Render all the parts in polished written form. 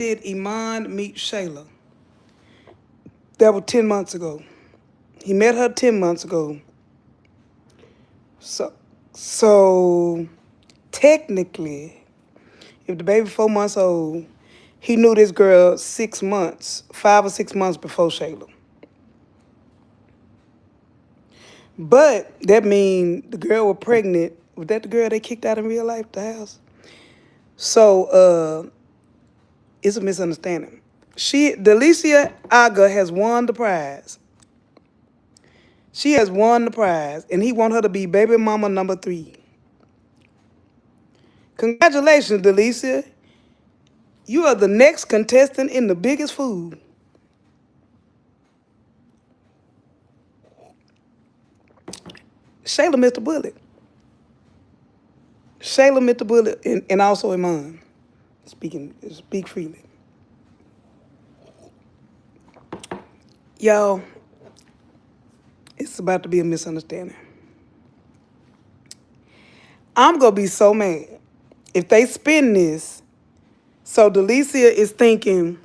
Did Iman meet Shayla? That was 10 months ago. He met her 10 months ago. So, so technically, if the baby 4 months old, he knew this girl 6 months, 5 or 6 months before Shayla. But that mean the girl was pregnant. Was that the girl they kicked out in real life, the house? So it's a misunderstanding. Delicia Aga has won the prize. She has won the prize, and he want her to be baby mama number 3. Congratulations, Delicia. You are the next contestant in the biggest food. Shayla missed the bullet. Shayla missed the bullet, and also Iman. Speak freely. Y'all, it's about to be a misunderstanding. I'm going to be so mad if they spin this. So Delicia is thinking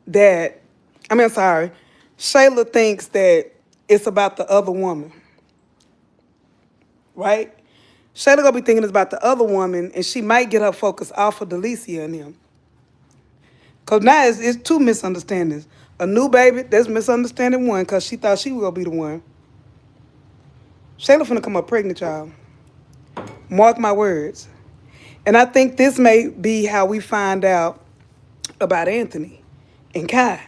that, sorry, Shayla thinks that it's about the other woman, right? Shayla gonna be thinking it's about the other woman, and she might get her focus off of Delicia and him. Cause now it's two misunderstandings. A new baby, that's misunderstanding one, cause she thought she was gonna be the one. Shayla finna come up pregnant, y'all. Mark my words. And I think this may be how we find out about Anthony and Kai.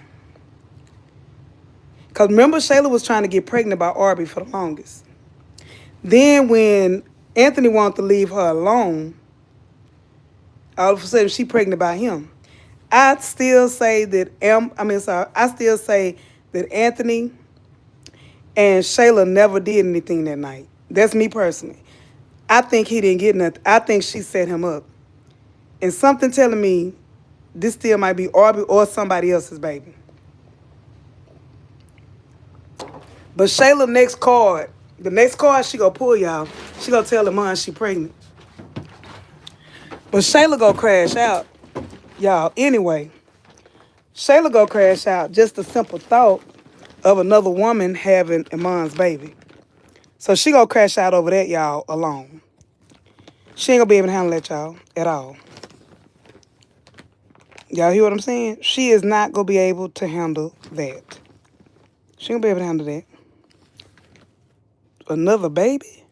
Cause remember, Shayla was trying to get pregnant by Arby for the longest. Then when Anthony wanted to leave her alone, all of a sudden she pregnant by him. I still say that I still say that Anthony and Shayla never did anything that night. That's me personally. I think he didn't get nothing. I think she set him up. And something telling me this still might be Arby or somebody else's baby. But Shayla the next card she gonna pull, y'all, she gonna tell Iman she pregnant. But Shayla gonna crash out, y'all. Anyway, Shayla gonna crash out. Just a simple thought of another woman having Iman's baby. So she gonna crash out over that, y'all, alone. She ain't gonna be able to handle that, y'all, at all. Y'all hear what I'm saying? She is not gonna be able to handle that. She ain't gonna be able to handle that. Another baby?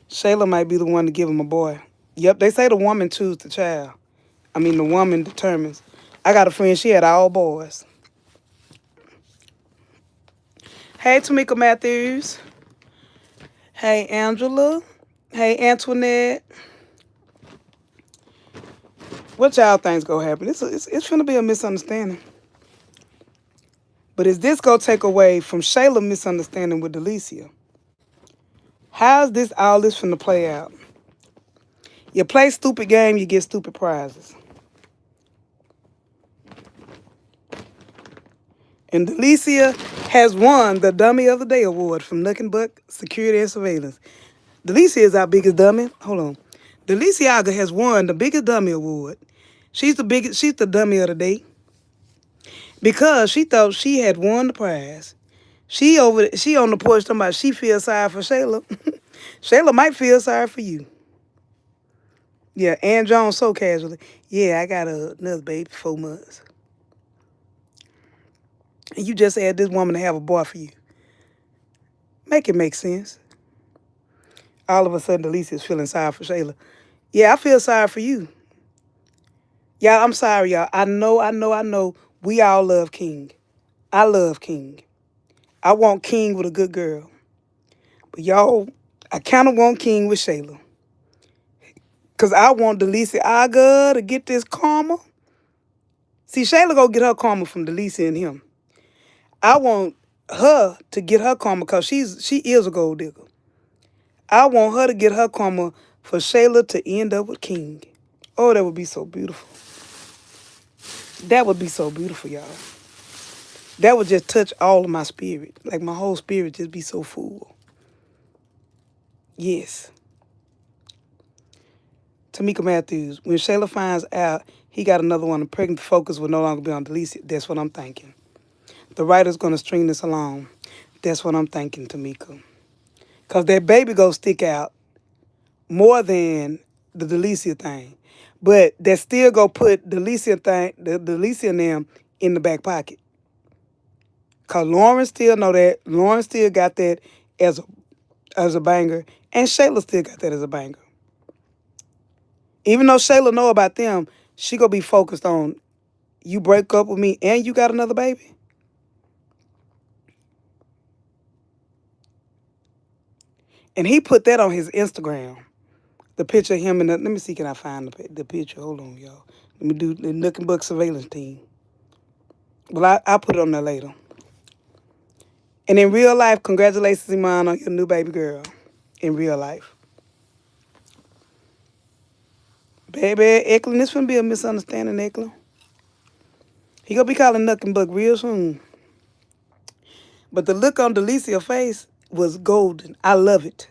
Shayla might be the one to give him a boy. Yep, they say the woman chooses the child. The woman determines. I got a friend, she had all boys. Hey, Tamika Matthews. Hey, Angela. Hey, Antoinette. What y'all think's gonna happen? It's gonna be a misunderstanding. But is this gonna take away from Shayla misunderstanding with Delicia? How's all this finna play out? You play stupid game, you get stupid prizes. And Delicia has won the Dummy of the Day award from Nothing But Security and Surveillance. Delicia is our biggest dummy. Hold on. Delicia Aga has won the biggest dummy award. She's the dummy of the day. Because she thought she had won the prize. She on the porch talking about she feels sorry for Shayla. Shayla might feel sorry for you. Yeah, Ann Jones so casually. Yeah, I got another baby, 4 months. And you just had this woman to have a boy for you. Make it make sense. All of a sudden, Delicia's feeling sorry for Shayla. Yeah, I feel sorry for you. Y'all, I'm sorry, y'all. I know. We all love King. I love King. I want King with a good girl. But y'all, I kind of want King with Shayla. Because I want Delicia Aga to get this karma. See, Shayla go get her karma from Delicia and him. I want her to get her karma because she is a gold digger. I want her to get her karma for Shayla to end up with King. Oh, that would be so beautiful. That would be so beautiful, y'all. That would just touch all of my spirit. Like my whole spirit just be so full. Yes. Tamika Matthews, when Shayla finds out he got another one, the pregnant focus will no longer be on Delicia. That's what I'm thinking. The writer's going to string this along. That's what I'm thinking, Tamika. Because that baby go stick out more than the Delicia thing. But that still go put Delicia and them in the back pocket. Because Lauren still know that. Lauren still got that as a banger. And Shayla still got that as a banger. Even though Shayla know about them, she gonna be focused on you break up with me and you got another baby. And he put that on his Instagram. The picture of him and let me see, can I find the picture? Hold on, y'all. Let me do the Nook and Buck surveillance team. Well, I'll put it on there later. And in real life, congratulations, Iman, on your new baby girl. In real life. Baby, Eklund, this gonna be a misunderstanding, Eklund. He gonna be calling Nook and Buck real soon. But the look on Delicia's face was golden. I love it.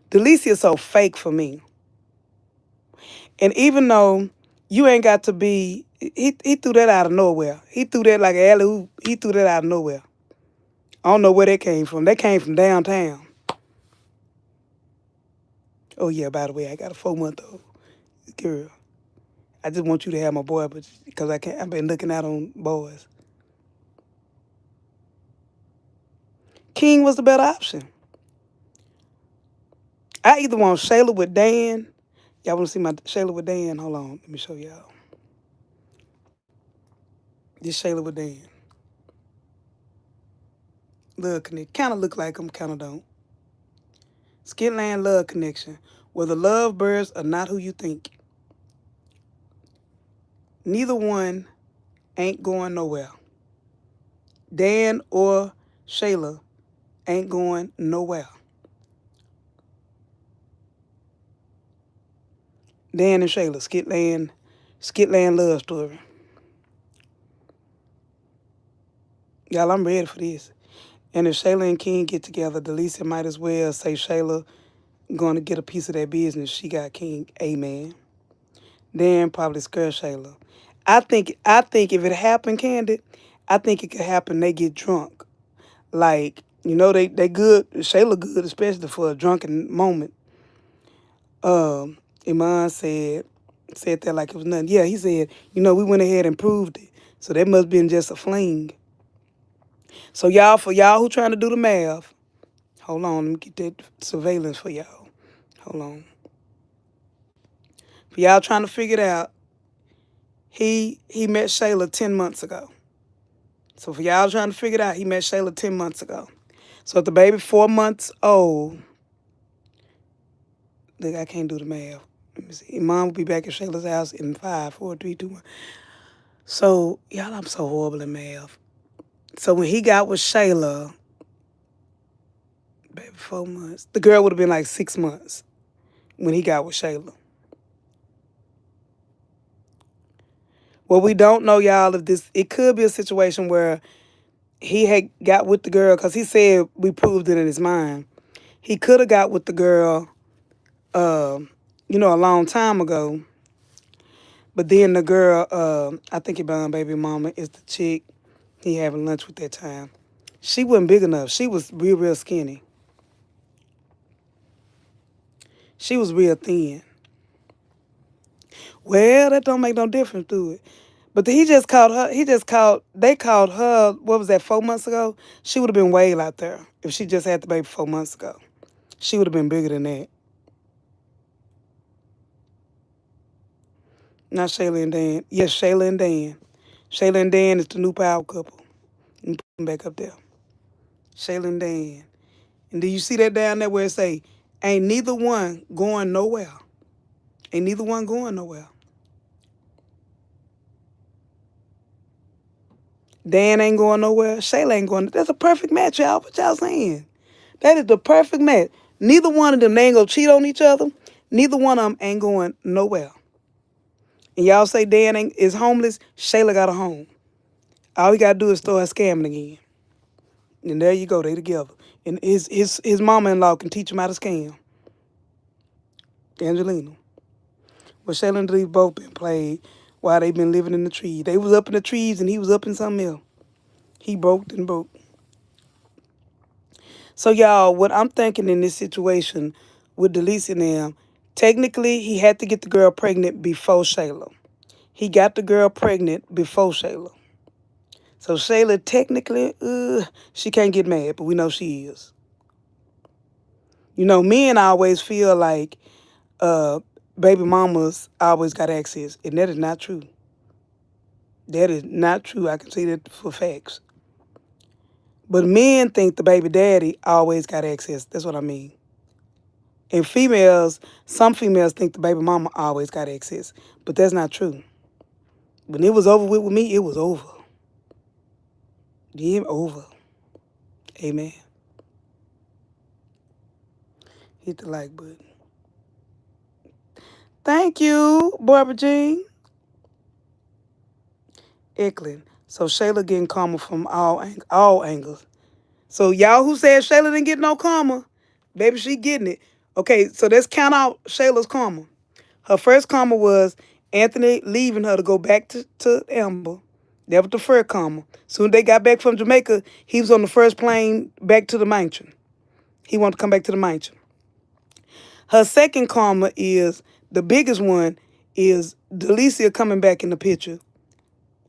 Delicia's so fake for me. And even though you ain't got to be, he threw that out of nowhere. He threw that like an alley-oop. He threw that out of nowhere. I don't know where that came from. That came from downtown. Oh yeah, by the way, I got a 4-month-old girl. I just want you to have my boy, but because I've been looking out on boys. King was the better option. I either want Shayla with Dan. Y'all want to see my Shayla with Dan? Hold on, let me show y'all. This Shayla with Dan. Love connection. Kind of look like them, kind of don't. Skitland love connection. Where the lovebirds are not who you think. Neither one ain't going nowhere. Dan or Shayla ain't going nowhere. Dan and Shayla, Skitland love story. Y'all, I'm ready for this. And if Shayla and King get together, Delicia might as well say Shayla going to get a piece of that business. She got King. Amen. Dan probably scare Shayla. I think if it happened, Candid, I think it could happen. They get drunk. Like, they good. Shayla good, especially for a drunken moment. Iman said that like it was nothing. Yeah, he said, we went ahead and proved it. So that must have been just a fling. So for y'all who trying to do the math, hold on, let me get that surveillance for y'all. Hold on. For y'all trying to figure it out, he met Shayla 10 months ago. So for y'all trying to figure it out, he met Shayla 10 months ago. So if the baby 4 months old, look, I can't do the math. Let me see. Mom will be back at Shayla's house in 5, 4, 3, 2, 1. So, y'all, I'm so horrible in math. So when he got with Shayla, baby, 4 months. The girl would have been like 6 months when he got with Shayla. Well, we don't know, y'all, if it could be a situation where he had got with the girl, because he said we proved it in his mind. He could have got with the girl, a long time ago. But then the girl, I think Iman baby mama is the chick he having lunch with that time. She wasn't big enough. She was real, real skinny. She was real thin. Well, that don't make no difference to it. But they called her, what was that, 4 months ago? She would have been way out there if she just had the baby 4 months ago. She would have been bigger than that. Not Shayla and Dan. Yes, Shayla and Dan. Shayla and Dan is the new power couple. Let me put them back up there. Shayla and Dan. And do you see that down there where it say, ain't neither one going nowhere? Ain't neither one going nowhere. Dan ain't going nowhere. Shayla ain't going. That's a perfect match, y'all. What y'all saying? That is the perfect match. Neither one of them, they ain't gonna cheat on each other. Neither one of them ain't going nowhere. And y'all say Dan is homeless. Shayla got a home. All he gotta do is start scamming again. And there you go, they together. And his mama-in-law can teach him how to scam. Angelina. But Shayla and Delicia both been played while they been living in the trees. They was up in the trees and he was up in something else. He broke and broke. So y'all, what I'm thinking in this situation with Delicia and them, technically he had to get the girl pregnant before Shayla. He got the girl pregnant before Shayla. So Shayla technically, she can't get mad, but we know she is. You know, men always feel like baby mamas always got access, and that is not true. That is not true. I can say that for facts. But men think the baby daddy always got access. That's what I mean. And females, some females think the baby mama always got access, but that's not true. When it was over with me, it was over. Game over. Amen. Hit the like button. Thank you, Barbara Jean. Eklund. So Shayla getting karma from all angles. So y'all who said Shayla didn't get no karma, baby, she getting it. Okay, so let's count out Shayla's karma. Her first karma was Anthony leaving her to go back to Amber. That was the first karma. Soon they got back from Jamaica, he was on the first plane back to the mansion. He wanted to come back to the mansion. Her second karma is, the biggest one, is Delicia coming back in the picture.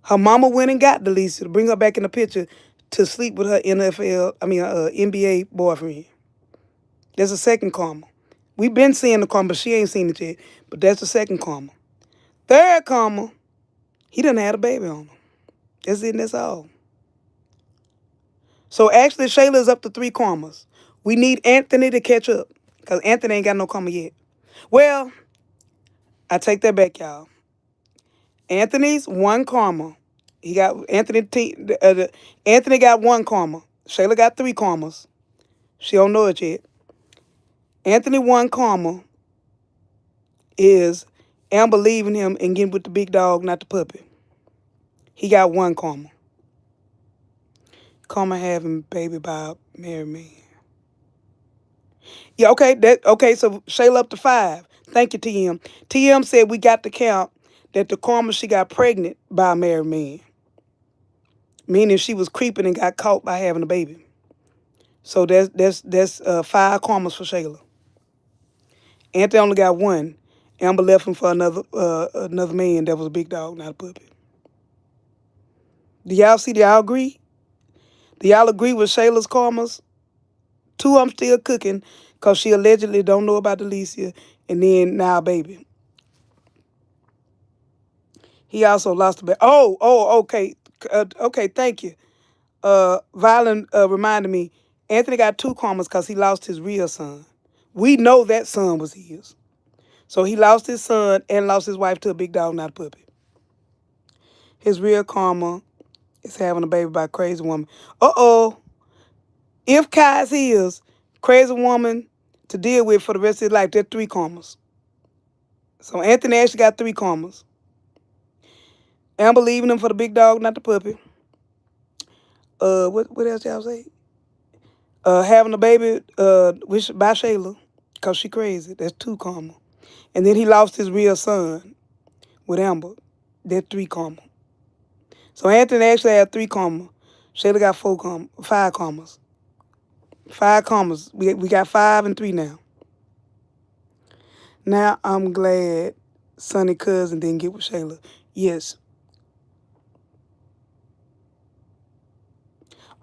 Her mama went and got Delicia to bring her back in the picture to sleep with her NBA boyfriend. That's the second karma. We've been seeing the karma, but she ain't seen it yet. But that's the second karma. Third karma, he done had a baby on him. That's it and that's all. So actually, Shayla is up to 3 karmas. We need Anthony to catch up because Anthony ain't got no karma yet. Well, I take that back, y'all. Anthony's 1 karma. He got Anthony got 1 karma. Shayla got 3 karmas. She don't know it yet. Anthony 1 karma is Amber leaving him and getting with the big dog, not the puppy. He got 1 karma. Karma having baby by a married man. Yeah, okay, so Shayla up to 5. Thank you, TM. TM said we got to count that the karma she got pregnant by a married man. Meaning she was creeping and got caught by having a baby. So that's 5 karmas for Shayla. Anthony only got 1. Amber left him for another man that was a big dog, not a puppy. Do y'all see? Do y'all agree? Do y'all agree with Shayla's karmas? 2 of them still cooking because she allegedly don't know about Delicia, and then now baby. He also lost a baby. Okay. Okay, thank you. Violet reminded me, Anthony got 2 karmas because he lost his real son. We know that son was his. So he lost his son and lost his wife to a big dog, not a puppy. His real karma is having a baby by a crazy woman. Uh-oh. If Kai's his, crazy woman to deal with for the rest of his life, that's 3 karmas. So Anthony actually got 3 karmas. Amber leaving him for the big dog, not the puppy. What else y'all say? Having a baby by Shayla, because she crazy. That's 2 karma. And then he lost his real son with Amber. That's 3 karma. So Anthony actually had 3 karma. Shayla got 5 karmas. 5 karmas. We got 5 and 3 now. Now I'm glad Sonny cousin didn't get with Shayla. Yes.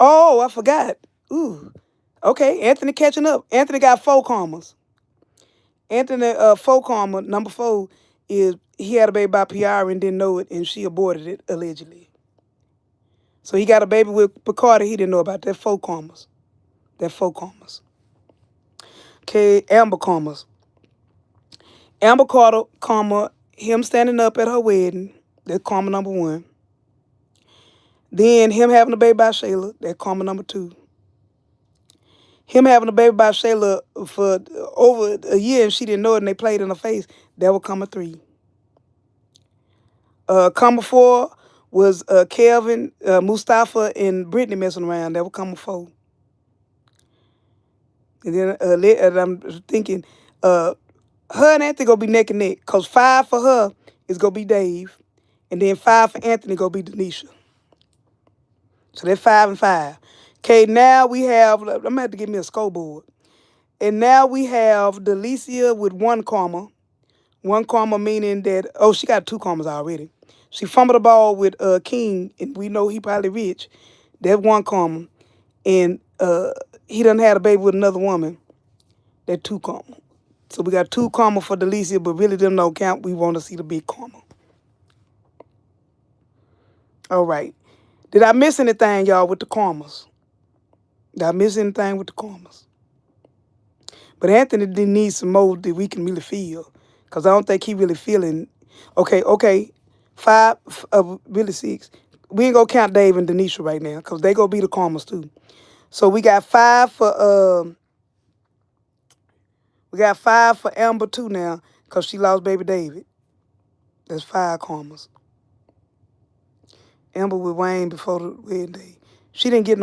Oh, I forgot. Ooh. Okay, Anthony catching up. Anthony got 4 karmas. Anthony 4 karma, number 4, is he had a baby by Piara and didn't know it, and she aborted it, allegedly. So he got a baby with Picardi he didn't know about. That's 4 karmas. That's 4 karmas. Okay, Amber karmas. Amber Carter, karma, him standing up at her wedding. That's karma number 1. Then him having a baby by Shayla. That's karma number 2. Him having a baby by Shayla for over a year and she didn't know it and they played in her face. That was karma 3. Karma 4 was Kelvin, Mustafa, and Brittany messing around. That was karma 4. And then I'm thinking Her and Anthony gonna be neck and neck. Cause 5 for her is gonna be Dave. And then 5 for Anthony gonna be Delicia. So that's 5 and 5. Okay, now we have, I'm gonna have to give me a scoreboard. And now we have Delicia with 1 comma. 1 comma meaning that, oh, she got 2 commas already. She fumbled the ball with King, and we know he probably rich. That's 1 comma. And he done had a baby with another woman. That's 2 comma. So we got 2 comma for Delicia, but really them don't count. We want to see the big comma. All right. Did I miss anything, y'all, with the commas? Did I miss anything with the commas? But Anthony did need some more that we can really feel. Because I don't think he really feeling. Okay. 5, really 6. We ain't going to count Dave and Denisha right now. Because they going to be the commas too. So we got 5 for, Amber too now. Because she lost baby David. That's 5 commas. Amber with Wayne before the wedding day. She didn't have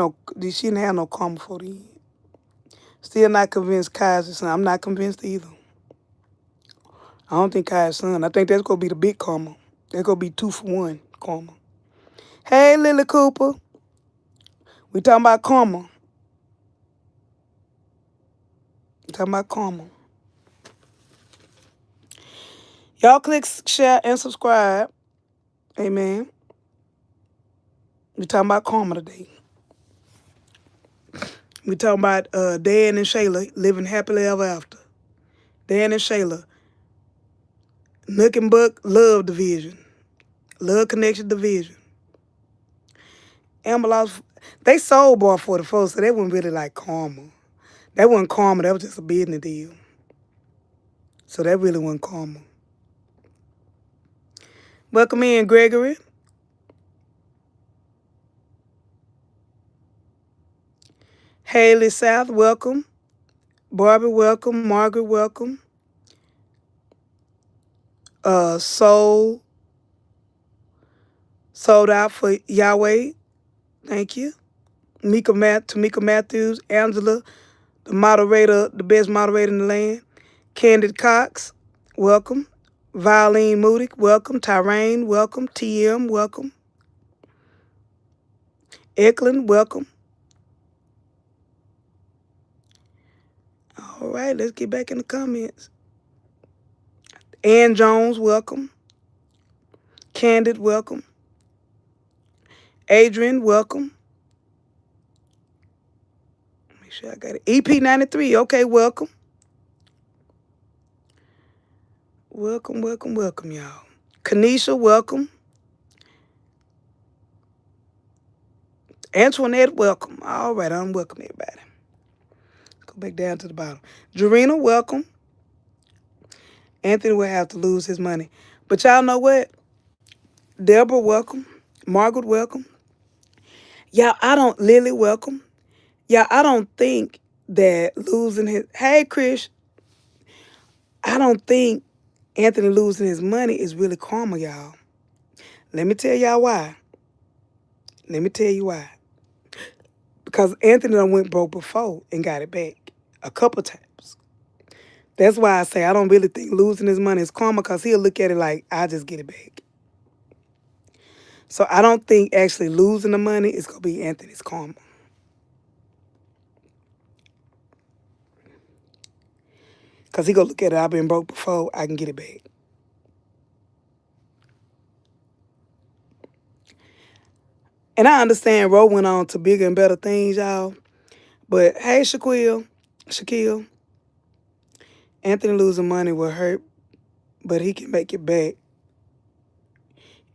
no comma before the end. Still not convinced Kai's son. I'm not convinced either. I don't think Kai's son. I think that's going to be the big comma. That's going to be 2 for 1 comma. Hey, Lily Cooper. We talking about comma. We talking about comma. Y'all click, share, and subscribe. Amen. We talking about karma today. We talking about Dan and Shayla living happily ever after. Dan and Shayla, Nook and Buck love division, love connection division. Amber lost. They sold Bar 44, so they wasn't really like karma. That wasn't karma. That was just a business deal. So that really wasn't karma. Welcome in, Gregory. Haley South, welcome. Barbie, welcome. Margaret, welcome. Sold out for Yahweh. Thank you. Tamika Matthews, Angela, the moderator, the best moderator in the land. Candid Cox, welcome. Violene Moody, welcome. Tyraine, welcome. TM, welcome. Eklund, welcome. All right, let's get back in the comments. Ann Jones, welcome. Candid, welcome. Adrian, welcome. Make sure I got it. EP93, okay, welcome. Welcome, y'all. Kanisha, welcome. Antoinette, welcome. All right, I'm welcome everybody. Go back down to the bottom. Jarena, welcome. Anthony will have to lose his money. But y'all know what? Deborah, welcome. Margaret, welcome. Lily, welcome. I don't think that losing his, hey, Chris, I don't think Anthony losing his money is really karma, y'all. Let me tell y'all why. Let me tell you why. Because Anthony done went broke before and got it back a couple times. That's why I say I don't really think losing his money is karma, because he'll look at it like, I just get it back. So I don't think actually losing the money is going to be Anthony's karma. Because he going to look at it, I've been broke before, I can get it back. And I understand Ro went on to bigger and better things, y'all. But hey, Shaquille, Anthony losing money will hurt, but he can make it back.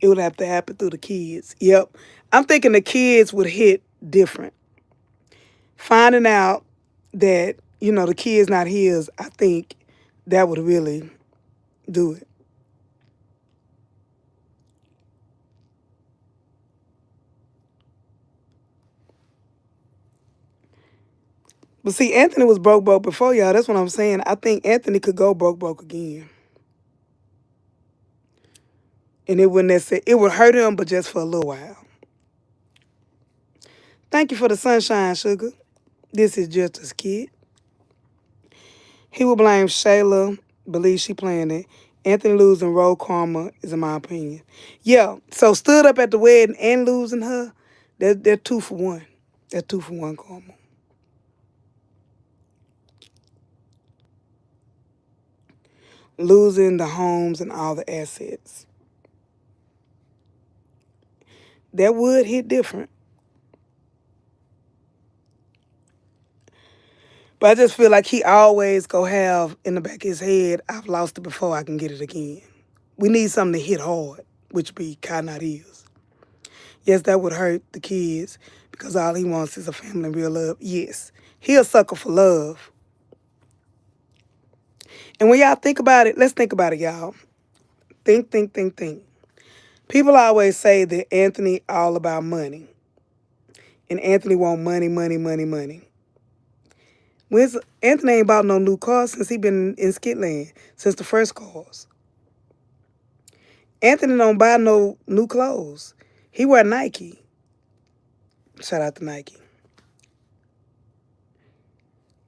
It would have to happen through the kids. Yep. I'm thinking the kids would hit different. Finding out that, the kid's not his, I think that would really do it. But see, Anthony was broke before, y'all. That's what I'm saying. I think Anthony could go broke again. And it would hurt him, but just for a little while. Thank you for the sunshine, sugar. This is just a skit. He will blame Shayla Believe she playing it. Anthony losing road karma is in my opinion. Yeah, so stood up at the wedding and losing her, they're 2 for 1. They're 2 for 1 karma. Losing the homes and all the assets. That would hit different. But I just feel like he always go have in the back of his head, I've lost it before, I can get it again. We need something to hit hard, which be kind of is. Yes, that would hurt the kids because all he wants is a family and real love. Yes, he a sucker for love. And when y'all think about it, let's think about it, y'all. Think, think, think, think. People always say that Anthony all about money. And Anthony want money, money, money, money. Anthony ain't bought no new cars since he been in Skitland, since the first cars. Anthony don't buy no new clothes. He wear Nike. Shout out to Nike.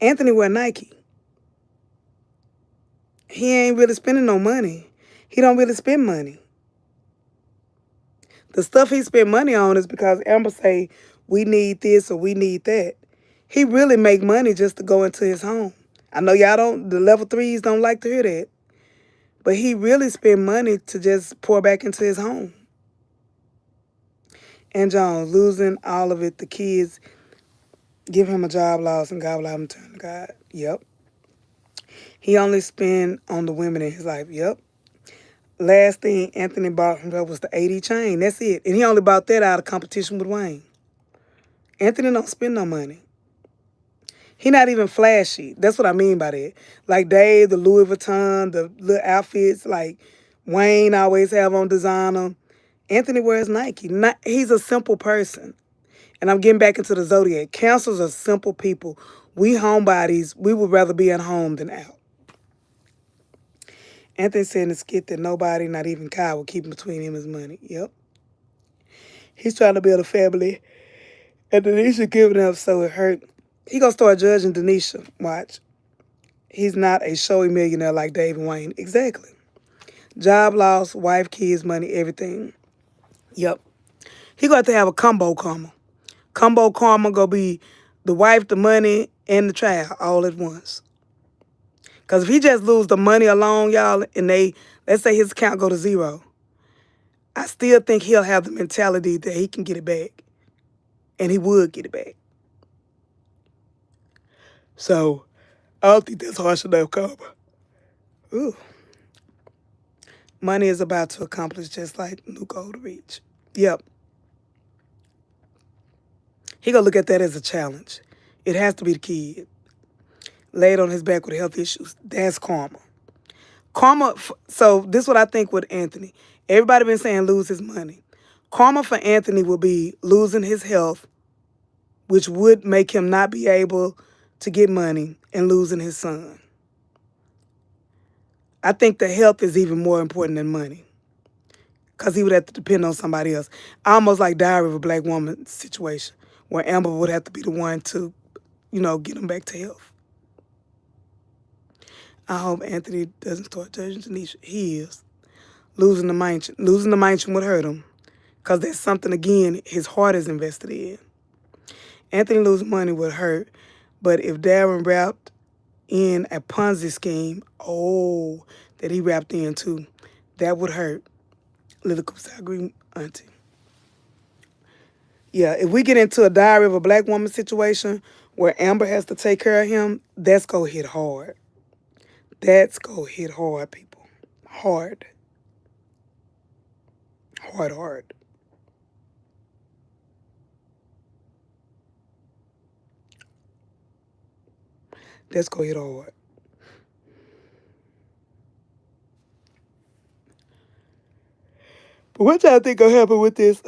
Anthony wear Nike. He ain't really spending no money. He don't really spend money. The stuff he spend money on is because Amber say, we need this or we need that. He really make money just to go into his home. I know y'all don't, the level 3s don't like to hear that. But he really spend money to just pour back into his home. And Jones losing all of it, the kids give him a job loss and God will allow him to turn to God. Yep. He only spend on the women in his life. Yep. Last thing Anthony bought from her was the 80 chain. That's it. And he only bought that out of competition with Wayne. Anthony don't spend no money. He not even flashy. That's what I mean by that. Like Dave, the Louis Vuitton, the little outfits like Wayne always have on designer. Anthony wears Nike. He's a simple person. And I'm getting back into the zodiac. Cancers are simple people. We homebodies, we would rather be at home than out. Anthony said in the skit that nobody, not even Kyle, will keep between him and his money. Yep. He's trying to build a family. And Delicia giving up so it hurt. He gonna start judging Delicia. Watch. He's not a showy millionaire like Dave and Wayne. Exactly. Job loss, wife, kids, money, everything. Yep. He got to have a combo karma. Combo karma gonna be the wife, the money, and the child all at once. Because if he just lose the money alone, y'all, and let's say his account go to zero, I still think he'll have the mentality that he can get it back. And he would get it back. So, I don't think that's harsh enough karma. Ooh. Money is about to accomplish just like new goal to reach. Yep. He gonna look at that as a challenge. It has to be the kid. Laid on his back with health issues. That's karma. Karma, so this is what I think with Anthony. Everybody been saying lose his money. Karma for Anthony will be losing his health, which would make him not be able to get money, and losing his son. I think the health is even more important than money because he would have to depend on somebody else. Almost like Diary of a Black Woman situation where Amber would have to be the one to, get him back to health. I hope Anthony doesn't start judging Tanisha. He is. Losing the mansion would hurt him because that's something, again, his heart is invested in. Anthony losing money would hurt, but if Darren wrapped in a Ponzi scheme, that he wrapped into, that would hurt. Little Coops, I agree, Auntie. Yeah, if we get into a Diary of a Black Woman situation where Amber has to take care of him, that's going to hit hard. That's going to hit hard, people. Hard. Hard, hard. That's going to hit hard. But what y'all think gonna happen with this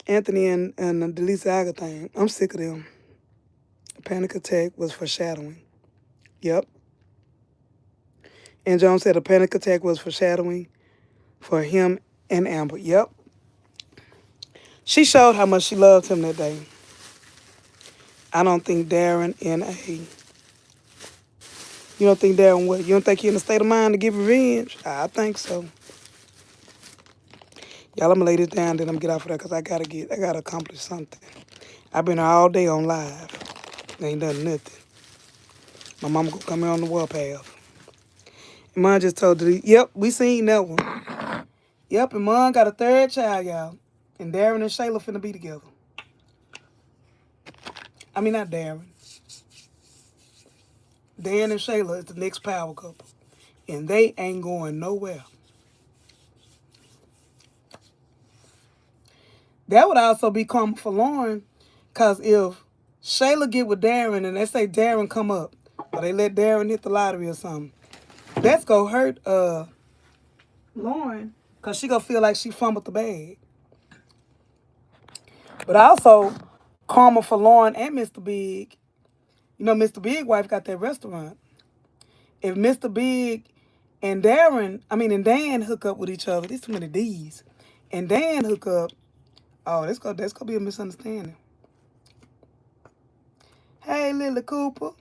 Anthony and the Delicia thing? I'm sick of them. A panic attack was foreshadowing. Yep. And Jones said a panic attack was foreshadowing for him and Amber. Yep. She showed how much she loved him that day. I don't think Darren in a You don't think Darren what? You don't think he in a state of mind to get revenge? I think so. Y'all, I'm gonna lay this down, then I'm gonna get off of that because I gotta accomplish something. I've been all day on live. Ain't done nothing. My mama gonna come here on the warpath. And Mom just told her, yep, we seen that one. Yep, and Mom got a third child, y'all. And Darren and Shayla finna be together. I mean, not Darren. Dan and Shayla is the next power couple. And they ain't going nowhere. That would also be karma for Lauren. Because if Shayla get with Darren and they say Darren come up, or they let Darren hit the lottery or something, that's gonna hurt Lauren. Because she gonna feel like she fumbled the bag. But also, karma for Lauren and Mr. Big. You know, Mr. Big wife got that restaurant. If Mr. Big and Dan hook up with each other, there's too many D's, and Dan hook up, oh, that's gonna be a misunderstanding. Hey, Lily Cooper,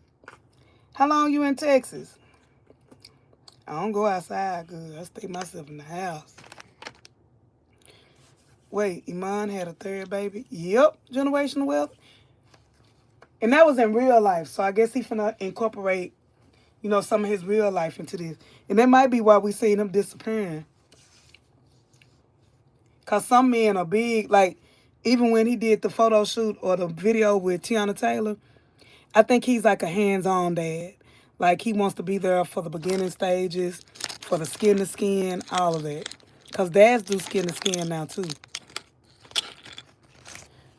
how long you in Texas? I don't go outside good. I stay myself in the house. Wait, Iman had a third baby? Yep, generational wealth. And that was in real life, so I guess he finna incorporate, you know, some of his real life into this. And that might be why we seen him disappearing. Because some men are big, like, even when he did the photo shoot or the video with Tiana Taylor, I think he's like a hands-on dad. Like, he wants to be there for the beginning stages, for the skin to skin, all of that. Because dads do skin to skin now, too.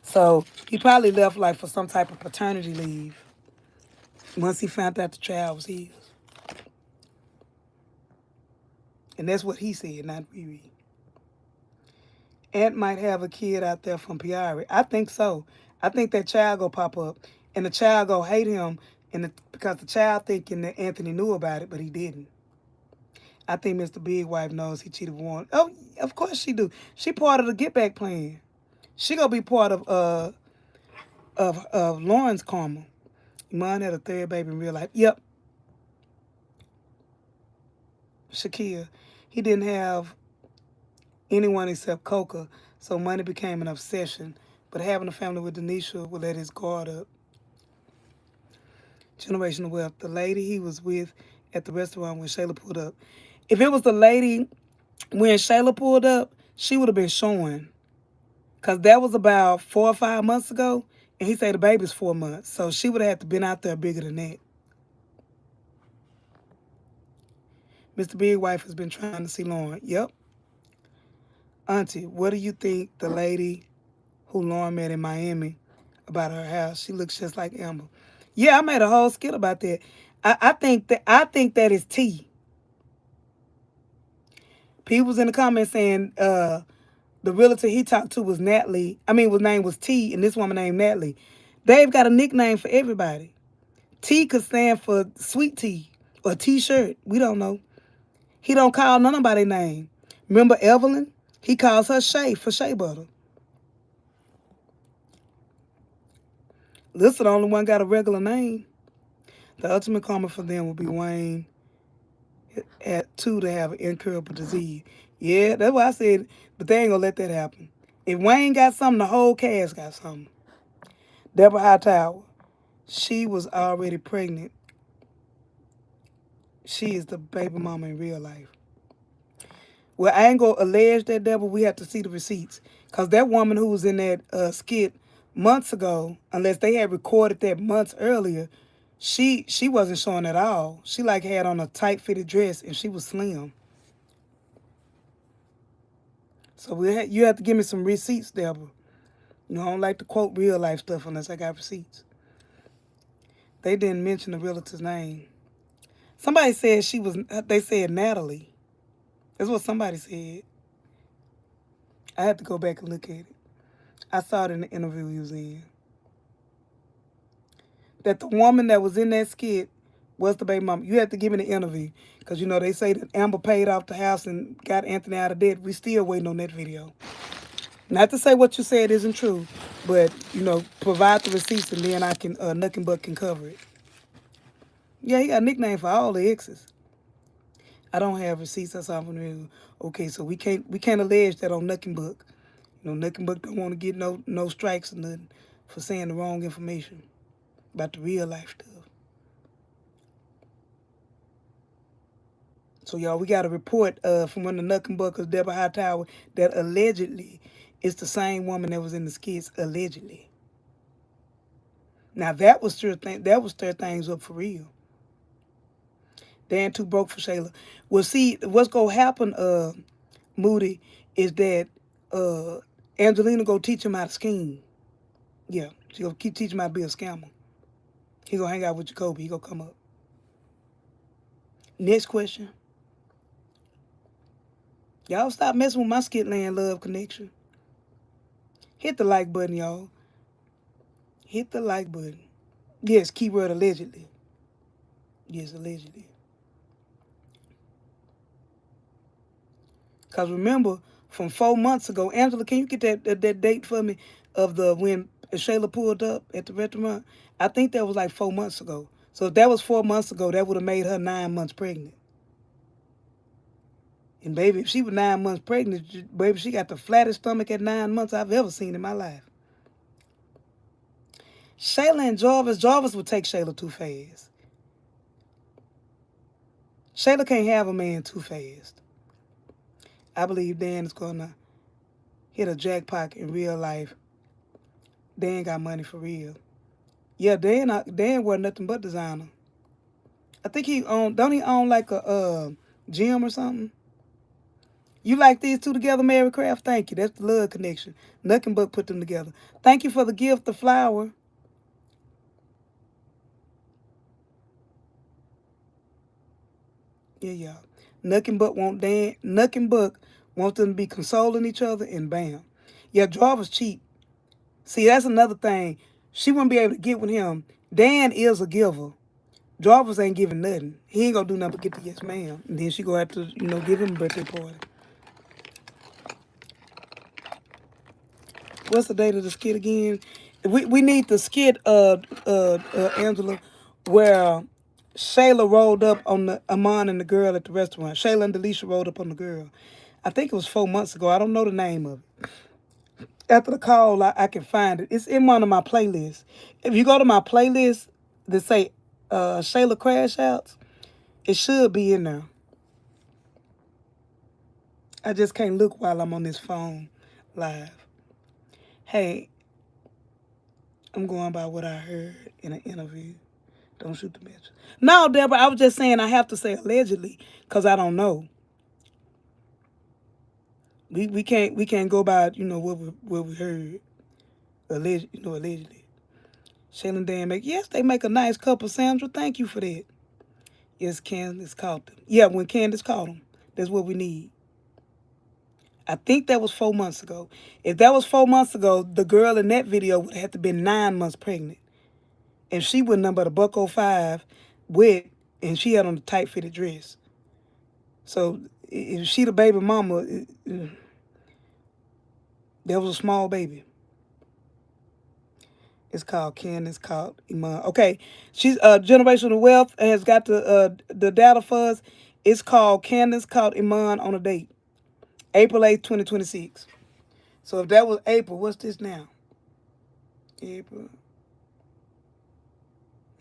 So, he probably left, like, for some type of paternity leave once he found out the child was his. And that's what he said, not Riri. Aunt might have a kid out there from Piari. I think so. I think that child go pop up, and the child go hate him, because the child thinking that Anthony knew about it, but he didn't. I think Mr. Big Wife knows he cheated with. Oh, of course she do. She part of the get back plan. She gonna be part of Lauren's karma. Iman had a third baby in real life. Yep. Shakir. He didn't have anyone except Coca, so money became an obsession. But having a family with Delicia would let his guard up. Generational wealth. The lady he was with at the restaurant when Shayla pulled up. If it was the lady when Shayla pulled up, she would have been showing. Because that was about 4 or 5 months ago, and he said the baby's 4 months. So she would have had to been out there bigger than that. Mr. Big Wife has been trying to see Lauren. Yep. Auntie, what do you think the lady who Lauren met in Miami about her house? She looks just like Amber. Yeah, I made a whole skit about that. I think that is T. People was in the comments saying the realtor he talked to was Natalie. His name was T, and this woman named Natalie. They've got a nickname for everybody. T could stand for sweet tea or T-shirt. We don't know. He don't call none of by their name. Remember Evelyn? He calls her Shay for Shea Butter. Lisa, the only one got a regular name. The ultimate karma for them would be Wayne at 2 to have an incurable disease. Yeah, that's why I said, but they ain't gonna let that happen. If Wayne got something, the whole cast got something. Deborah Hightower, she was already pregnant. She is the baby mama in real life. Well, I ain't gonna allege that, Deborah. We have to see the receipts. Because that woman who was in that skit months ago, unless they had recorded that months earlier, she wasn't showing at all. She like had on a tight-fitted dress, and she was slim. So you have to give me some receipts, Deborah. You know, I don't like to quote real life stuff unless I got receipts. They didn't mention the realtor's name. Somebody said they said Natalie. That's what somebody said. I had to go back and look at it. I saw it in the interview he was in. That the woman that was in that skit was the baby mama. You have to give me the interview. Because, you know, they say that Amber paid off the house and got Anthony out of debt. We still waiting on that video. Not to say what you said isn't true, but, you know, provide the receipts and then I can, Nothing But can cover it. Yeah, he got a nickname for all the exes. I don't have receipts or something. Okay, so we can't allege that on Nucking Book. Nucking Book don't want to get no strikes or nothing for saying the wrong information about the real life stuff. So y'all, we got a report from one of the Nucking Buckers, Deborah Hightower, that allegedly it's the same woman that was in the skits. Allegedly. Now that was stir things up for real. Dan too broke for Shayla. Well, see, what's gonna happen, Moody, is that Angelina go teach him how to scheme. Yeah, she gonna keep teaching him how to be a scammer. He gonna hang out with Jacoby. He gonna come up. Next question. Y'all stop messing with my Skitland love connection. Hit the like button, y'all. Hit the like button. Yes, keyword allegedly. Yes, allegedly. Because remember, from 4 months ago, Angela, can you get that date for me of the when Shayla pulled up at the restaurant? I think that was like 4 months ago. So if that was 4 months ago, that would have made her 9 months pregnant. And baby, if she was 9 months pregnant, baby, she got the flattest stomach at 9 months I've ever seen in my life. Shayla and Jarvis would take Shayla too fast. Shayla can't have a man too fast. I believe Dan is gonna hit a jackpot in real life. Dan got money for real. Yeah, Dan wasn't nothing but designer. I think don't he own like a gym or something? You like these two together, Mary Craft? Thank you. That's the love connection. Nothing but put them together. Thank you for the gift, the flower. Yeah, y'all. Nothing but want them to be consoling each other, and bam. Yeah, Jarvis cheap. See, that's another thing. She wouldn't be able to get with him. Dan is a giver. Jarvis ain't giving nothing. He ain't gonna do nothing but get the yes ma'am. And then she gonna have to, give him a birthday party. What's the date of the skit again? We need the skit, Angela, where Shayla rolled up on the Iman and the girl at the restaurant. Shayla and Delicia rolled up on the girl. I think it was 4 months ago. I don't know the name of it. After the call, I can find it. It's in one of my playlists. If you go to my playlist that say Shayla Crash Outs, it should be in there. I just can't look while I'm on this phone live. Hey, I'm going by what I heard in an interview. Don't shoot the bitch. No, Deborah, I was just saying I have to say allegedly because I don't know. We can't go by what we heard allegedly. Shayla and Dan they make a nice couple. Sandra, thank you for that. Yes, Candace caught them. Yeah, when Candace caught them, that's what we need. I think that was 4 months ago. If that was 4 months ago, the girl in that video would have to been 9 months pregnant. And she was nothing but a $105 wet, and she had on a tight fitted dress. So if she the baby mama, there was a small baby. It's called Ken. It's called Iman. Okay, she's Generational Wealth has got the data for us. It's called Candace called Iman on a date, April 8th, 2026. So if that was April, what's this now? April.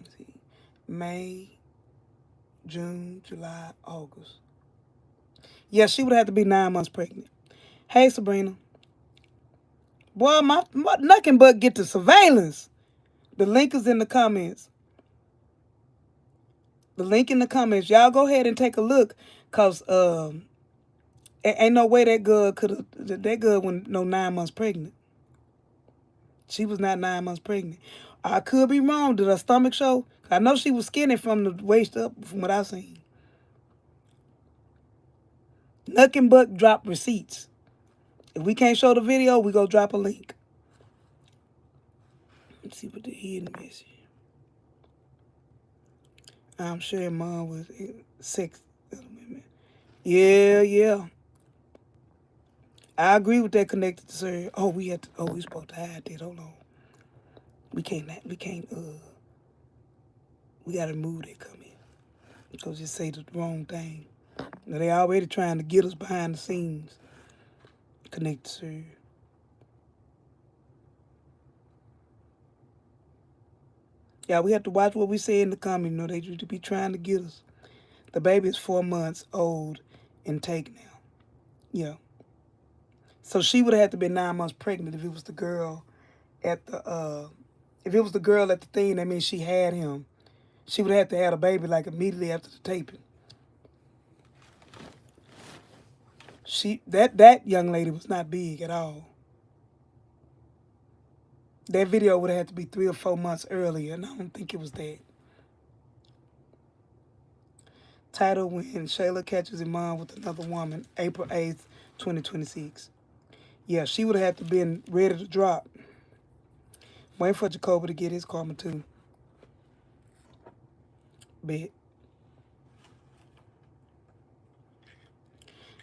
Let's see. May, June, July, August. Yeah, she would have to be 9 months pregnant. Hey, Sabrina. Boy, my nothing but get to surveillance. The link is in the comments. The link in the comments. Y'all go ahead and take a look, cause ain't no way that girl wasn't no 9 months pregnant. She was not 9 months pregnant. I could be wrong. Did her stomach show? I know she was skinny from the waist up, from what I seen. Nothing but drop receipts. If we can't show the video, we go drop a link. Let's see what the hidden message. I'm sure mom was sex. Yeah. I agree with that connected to sir. Oh, we supposed to hide that. Hold on. We can't, we gotta remove that comment. So just say the wrong thing. Now, they already trying to get us behind the scenes. Connect to. Yeah, we have to watch what we say in the comment. You know, they used to be trying to get us. The baby is 4 months old and take now. Yeah. So she would have had to be 9 months pregnant if it was the girl at the thing, that means she had him. She would have to have a baby like immediately after the taping. That young lady was not big at all. That video would have had to be 3 or 4 months earlier, and I don't think it was that. Title: When Shayla catches Iman with another woman, April 8th, 2026. Yeah, she would have had to been ready to drop. Waiting for Jacoby to get his karma too. Bet.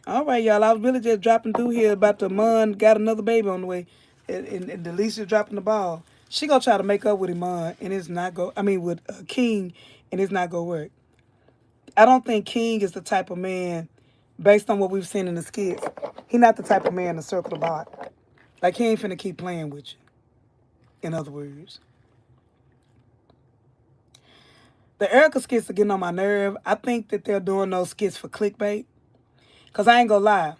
All right, y'all. I was really just dropping through here about the Iman got another baby on the way, and Delicia dropping the ball. She gonna try to make up with Iman, and it's not go. I mean, with King, and it's not gonna work. I don't think King is the type of man, based on what we've seen in the skits. He not the type of man to circle the block. Like, he ain't finna keep playing with you. In other words, the Erica skits are getting on my nerve. I think that they're doing those skits for clickbait. Cause I ain't gonna lie,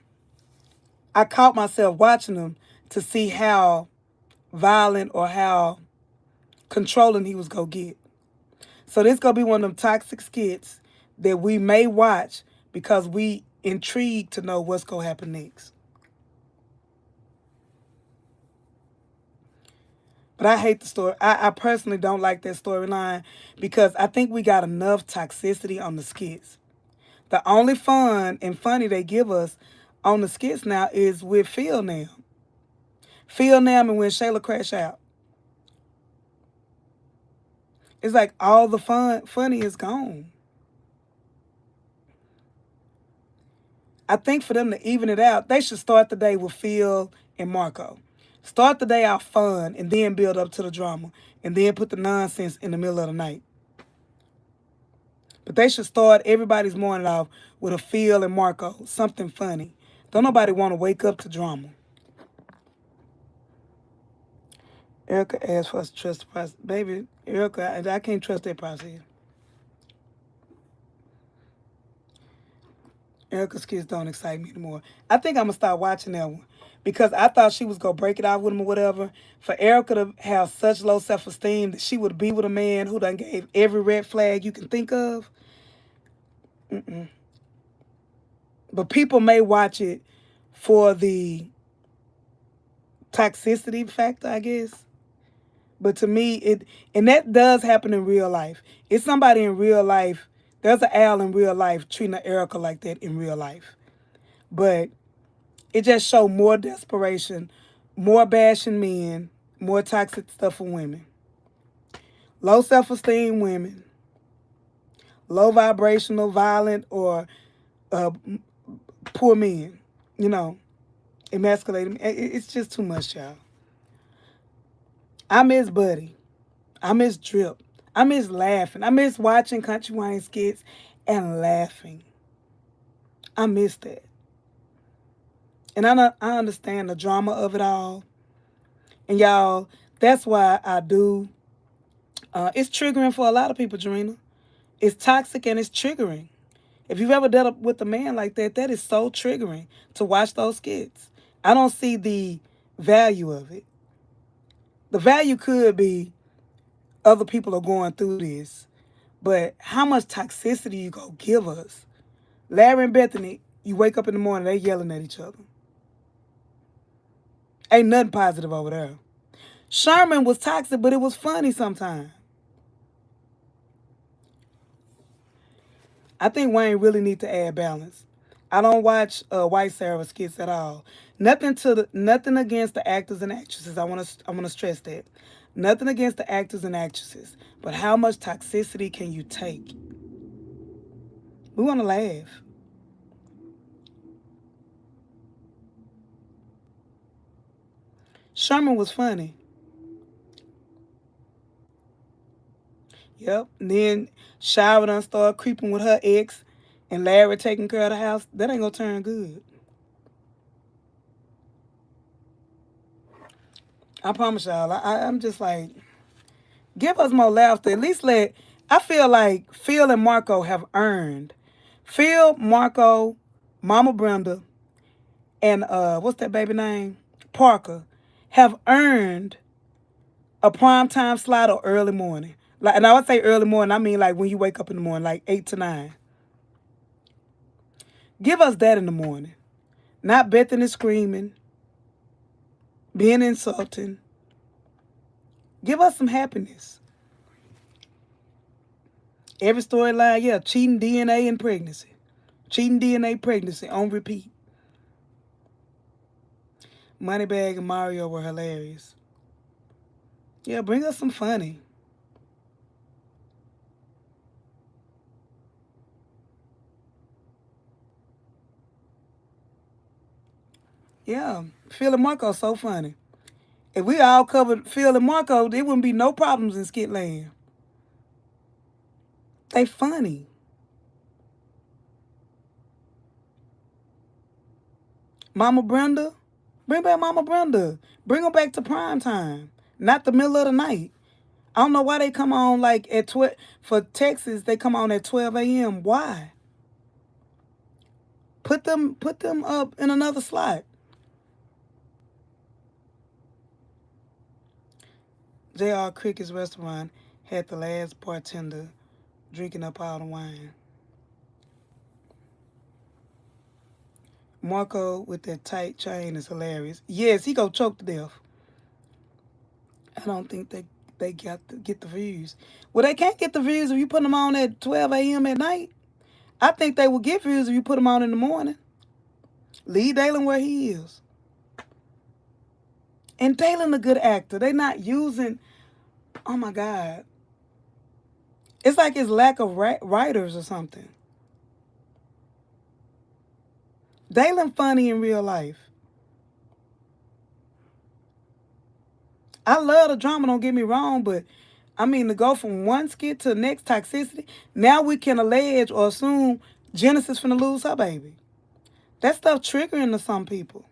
I caught myself watching them to see how violent or how controlling he was gonna get. So this gonna be one of them toxic skits that we may watch because we intrigued to know what's gonna happen next. But I hate the story. I personally don't like that storyline because I think we got enough toxicity on the skits. The only fun and funny they give us on the skits now is with Phil Nam. Phil Nam and when Shayla crash out. It's like all the funny is gone. I think for them to even it out, they should start the day with Phil and Marco. Start the day out fun and then build up to the drama and then put the nonsense in the middle of the night. But they should start everybody's morning off with a Phil and Marco, something funny. Don't nobody want to wake up to drama. Erica asked for us to trust the process. Baby, Erica, I can't trust that process. Erica's kids don't excite me anymore. I think I'm going to start watching that one because I thought she was going to break it off with him or whatever. For Erica to have such low self-esteem that she would be with a man who done gave every red flag you can think of. But people may watch it for the toxicity factor, I guess. But to me, and that does happen in real life. It's somebody in real life. There's an Al in real life treating an Erica like that in real life. But it just showed more desperation, more bashing men, more toxic stuff for women. Low self-esteem women, low vibrational, violent, or poor men, emasculating. It's just too much, y'all. I miss Buddy. I miss Drip. I miss laughing. I miss watching country wine skits and laughing. I miss that. And I understand the drama of it all. And y'all, that's why I do. It's triggering for a lot of people, Jarena. It's toxic and it's triggering. If you've ever dealt with a man like that, that is so triggering to watch those skits. I don't see the value of it. The value could be other people are going through this, but how much toxicity you gonna give us? Larry and Bethany, you wake up in the morning, they yelling at each other. Ain't nothing positive over there. Sherman was toxic, but it was funny sometimes. I think Wayne really need to add balance. I don't watch White Sarah skits at all. Nothing against the actors and actresses. I wanna stress that. Nothing against the actors and actresses, but how much toxicity can you take? We want to laugh. Sherman was funny. Yep. And then Shayla done start creeping with her ex and Larry taking care of the house. That ain't gonna turn good. I promise y'all. I'm just like, give us more laughter. At least I feel like Phil and Marco have earned. Phil, Marco, Mama Brenda, and what's that baby name? Parker, have earned a primetime slot or early morning. Like, and I would say early morning, I mean like when you wake up in the morning, like 8 to 9. Give us that in the morning. Not Bethany screaming, being insulting. Give us some happiness. Every storyline, yeah, cheating DNA and pregnancy. Cheating DNA pregnancy on repeat. Moneybag and Mario were hilarious. Yeah, bring us some funny. Yeah, Phil and Marco so funny. If we all covered Phil and Marco, there wouldn't be no problems in Skitland. They funny. Mama Brenda, bring back Mama Brenda. Bring her back to prime time, not the middle of the night. I don't know why they come on like at 12. For Texas, they come on at 12 a.m. Why? Put them up in another slot. J.R. Cricket's restaurant had the last bartender drinking up all the wine. Marco with that tight chain is hilarious. Yes, he go choke to death. I don't think they get the views. Well, they can't get the views if you put them on at 12 a.m. at night. I think they will get views if you put them on in the morning. Leave Dalen where he is. And Dalen a good actor. They not using. Oh my God. It's like it's lack of writers or something. Dalen funny in real life. I love the drama, don't get me wrong, but I mean to go from one skit to the next, toxicity, now we can allege or assume Genesis finna lose her baby. That stuff triggering to some people.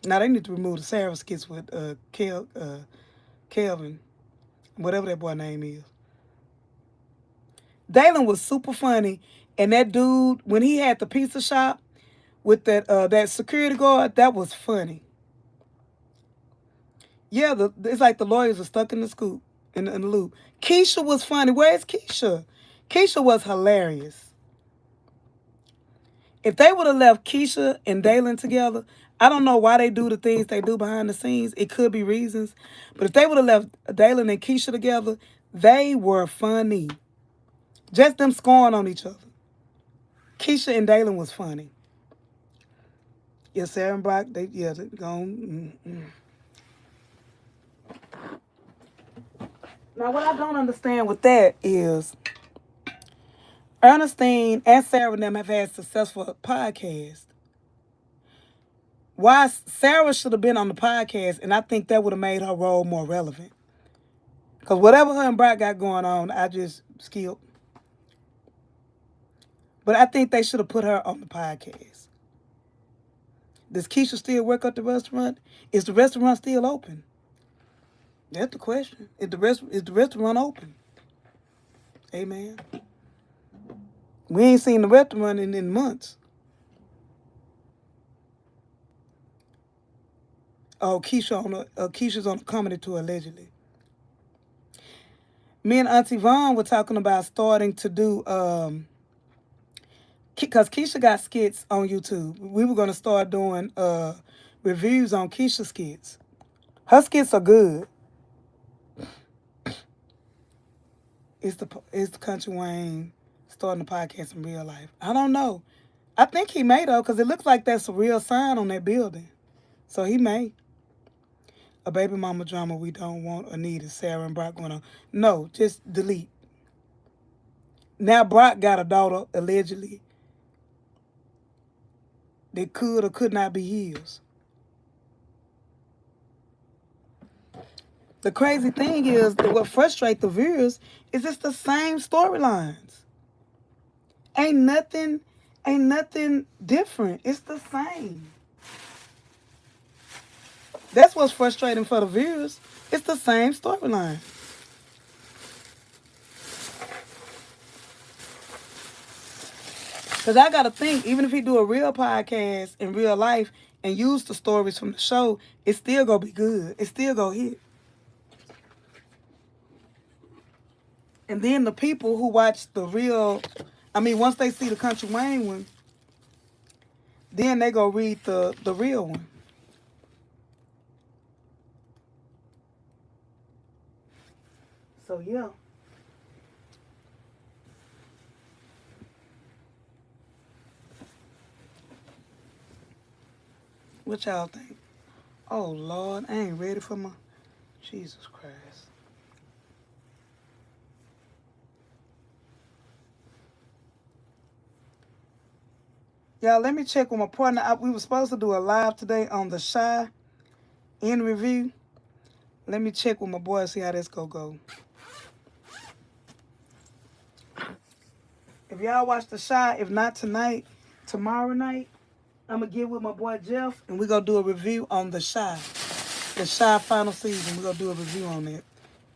Now they need to remove the Sarah skits with Kelvin, whatever that boy name is. Dalen was super funny, and that dude when he had the pizza shop with that security guard, that was funny. Yeah, it's like the lawyers are stuck in the scoop, in the loop. Keisha was funny. Where's Keisha? Keisha was hilarious. If they would have left Keisha and Dalen together, I don't know why they do the things they do behind the scenes. It could be reasons. But if they would have left Dalen and Keisha together, they were funny. Just them scoring on each other. Keisha and Dalen was funny. Yeah, Sarah and Brock, they gone. Now, what I don't understand with that is Ernestine and Sarah and them have had successful podcasts. Why Sarah should have been on the podcast, and I think that would have made her role more relevant. Because whatever her and Brock got going on, I just skipped. But I think they should have put her on the podcast. Does Keisha still work at the restaurant? Is the restaurant still open? That's the question. Is the restaurant open? Amen. We ain't seen the restaurant in months. Oh, Keisha's on a comedy tour allegedly. Me and Auntie Vaughn were talking about starting to do because Keisha got skits on YouTube. We were gonna start doing reviews on Keisha skits. Her skits are good. It's the Country Wayne starting the podcast in real life. I don't know. I think he may though, because it looks like that's a real sign on that building. So he may. A baby mama drama we don't want or need is Sarah and Brock going on. No, just delete. Now Brock got a daughter, allegedly, that could or could not be his. The crazy thing is that what frustrates the viewers is it's the same storylines. Ain't nothing different. It's the same. That's what's frustrating for the viewers. It's the same storyline. Because I got to think, even if he do a real podcast in real life and use the stories from the show, it still going to be good. It still going to hit. And then the people who watch the real, once they see the Country Wayne one, then they go read the real one. So, yeah. What y'all think? Oh, Lord, I ain't ready for my... Jesus Christ. Y'all, let me check with my partner. We were supposed to do a live today on the Shy in review. Let me check with my boy and see how this go. If y'all watch the Shy, if not tonight, tomorrow night, I'm going to get with my boy Jeff and we're going to do a review on the Shy. The Shy final season. We're going to do a review on that.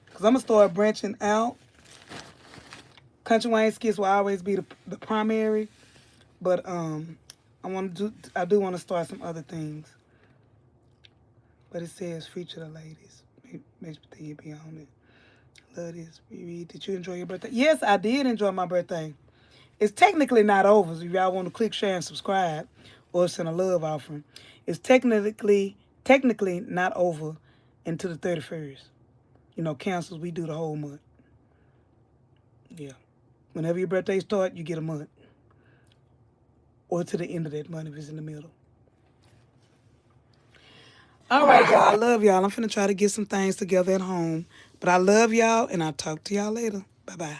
Because I'm going to start branching out. Country Wayne skits will always be the primary. But I do want to start some other things. But it says feature the ladies. Maybe you be on it. Love this. Did you enjoy your birthday? Yes, I did enjoy my birthday. It's technically not over. So if y'all want to click, share, and subscribe or send a love offering, it's technically not over until the 31st. Cancels, we do the whole month. Yeah. Whenever your birthday starts, you get a month. Or to the end of that month if it's in the middle. All right, y'all. I love y'all. I'm finna try to get some things together at home. But I love y'all, and I'll talk to y'all later. Bye-bye.